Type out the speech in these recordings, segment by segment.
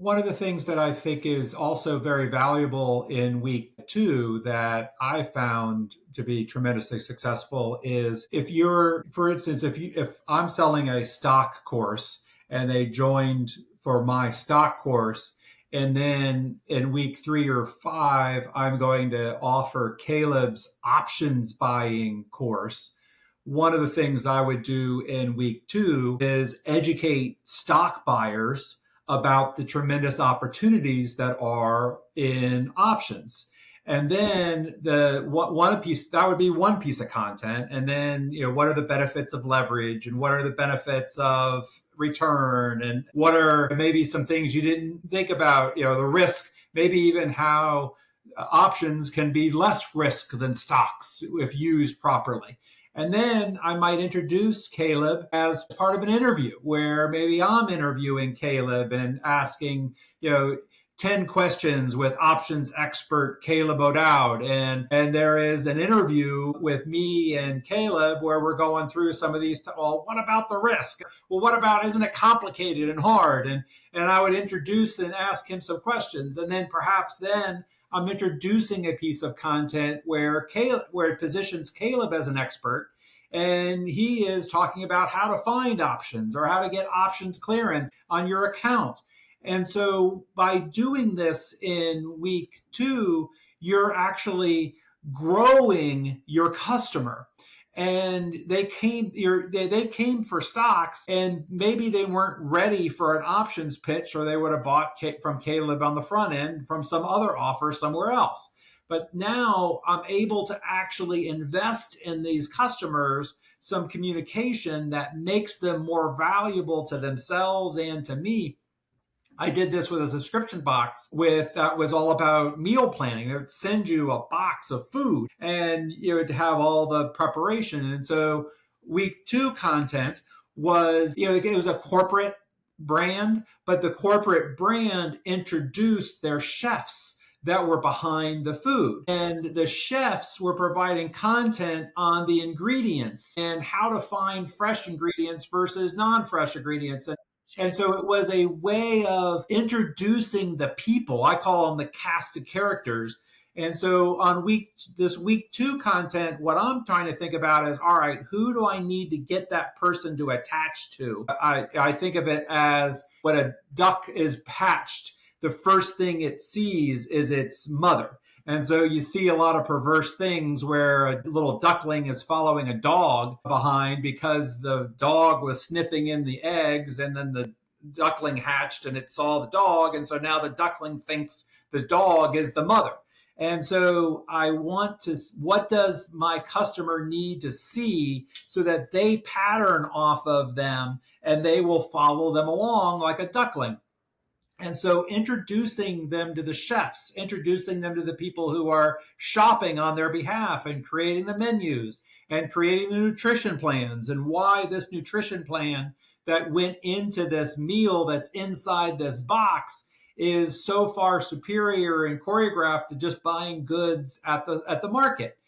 One of the things that I think is also very valuable in week two that I found to be tremendously successful is if you're, for instance, if I'm selling a stock course and they joined for my stock course, and then in week 3 or 5, I'm going to offer Caleb's options buying course. One of the things I would do in week two is educate stock buyers about the tremendous opportunities that are in options. And then the one piece that would be one piece of content. And then, what are the benefits of leverage and what are the benefits of return and what are maybe some things you didn't think about, the risk, maybe even how options can be less risk than stocks if used properly. And then I might introduce Caleb as part of an interview where maybe I'm interviewing Caleb and asking, 10 questions with options expert Caleb O'Dowd. And there is an interview with me and Caleb where we're going through some of these. Well, what about the risk? Well, what about, isn't it complicated and hard? And I would introduce and ask him some questions. And then perhaps then I'm introducing a piece of content where it positions Caleb as an expert, and he is talking about how to find options or how to get options clearance on your account. And so by doing this in week two, you're actually growing your customer. And they came for stocks, and maybe they weren't ready for an options pitch, or they would have bought from Caleb on the front end from some other offer somewhere else. But now I'm able to actually invest in these customers some communication that makes them more valuable to themselves and to me. I did this with a subscription box that was all about meal planning. They would send you a box of food and you would have all the preparation. And so week two content was, it was a corporate brand, but the corporate brand introduced their chefs that were behind the food. And the chefs were providing content on the ingredients and how to find fresh ingredients versus non-fresh ingredients. And so it was a way of introducing the people. I call them the cast of characters. And so on this week two content, what I'm trying to think about is, all right, who do I need to get that person to attach to? I think of it as when a duck is hatched, the first thing it sees is its mother. And so you see a lot of perverse things where a little duckling is following a dog behind because the dog was sniffing in the eggs, and then the duckling hatched and it saw the dog. And so now the duckling thinks the dog is the mother. And so what does my customer need to see so that they pattern off of them and they will follow them along like a duckling? And so introducing them to the chefs, introducing them to the people who are shopping on their behalf and creating the menus and creating the nutrition plans and why this nutrition plan that went into this meal that's inside this box is so far superior and choreographed to just buying goods at the market.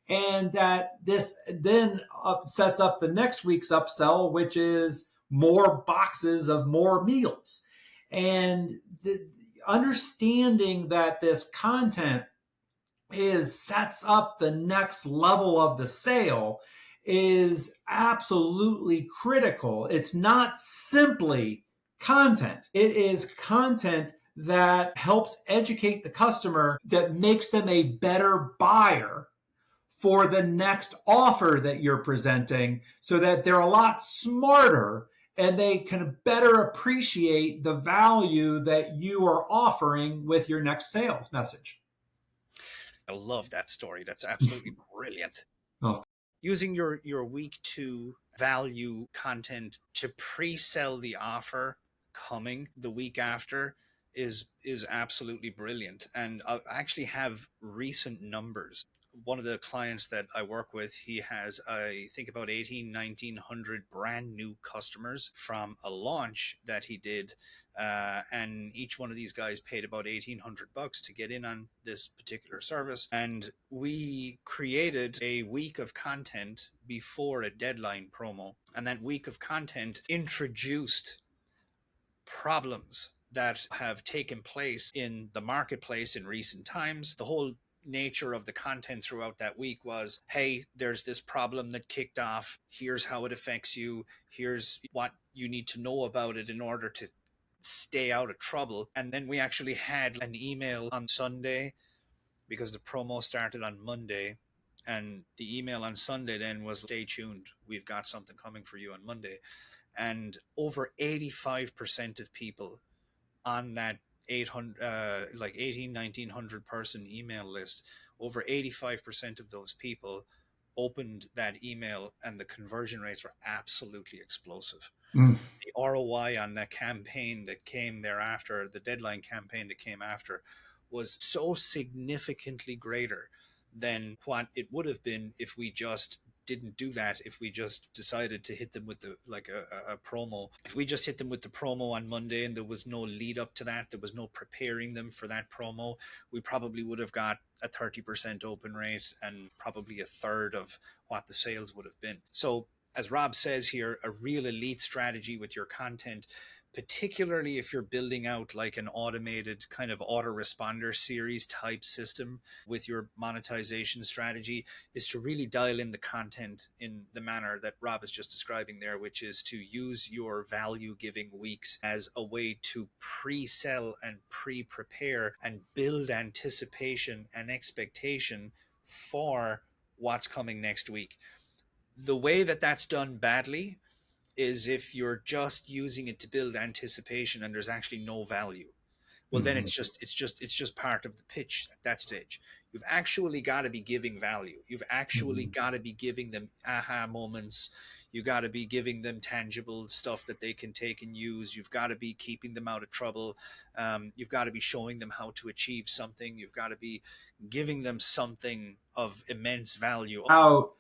And that this then sets up the next week's upsell, which is more boxes of more meals. And the understanding that this content sets up the next level of the sale is absolutely critical. It's not simply content. It is content that helps educate the customer, that makes them a better buyer for the next offer that you're presenting, so that they're a lot smarter and they can better appreciate the value that you are offering with your next sales message. I love that story. That's absolutely brilliant. Oh. Using your week two value content to pre-sell the offer coming the week after is absolutely brilliant. And I actually have recent numbers. One of the clients that I work with, he has, I think, about 1900 brand new customers from a launch that he did. And each one of these guys paid about $1,800 to get in on this particular service. And we created a week of content before a deadline promo. And that week of content introduced problems that have taken place in the marketplace in recent times. The whole nature of the content throughout that week was, hey, there's this problem that kicked off. Here's how it affects you. Here's what you need to know about it in order to stay out of trouble. And then we actually had an email on Sunday, because the promo started on Monday. And the email on Sunday then was, stay tuned. We've got something coming for you on Monday. And over 85% of people on that 800 like 1900 person email list, over 85% of those people opened that email, and the conversion rates were absolutely explosive. Mm. The ROI on that campaign that came thereafter, the deadline campaign that came after, was so significantly greater than what it would have been if we just didn't do that. If we just decided to hit them with the like a promo, if we just hit them with the promo on Monday and there was no lead up to that, there was no preparing them for that promo, we probably would have got a 30% open rate and probably a third of what the sales would have been. So as Rob says here, a real elite strategy with your content, particularly if you're building out like an automated kind of autoresponder series type system with your monetization strategy, is to really dial in the content in the manner that Rob is just describing there, which is to use your value giving weeks as a way to pre-sell and pre-prepare and build anticipation and expectation for what's coming next week. The way that that's done badly is if you're just using it to build anticipation and there's actually no value. Well, then Mhm. it's just part of the pitch at that stage. You've actually got to be giving value. You've actually Mhm. got to be giving them aha moments. You got to be giving them tangible stuff that they can take and use. You've got to be keeping them out of trouble. You've got to be showing them how to achieve something. You've got to be giving them something of immense value. Out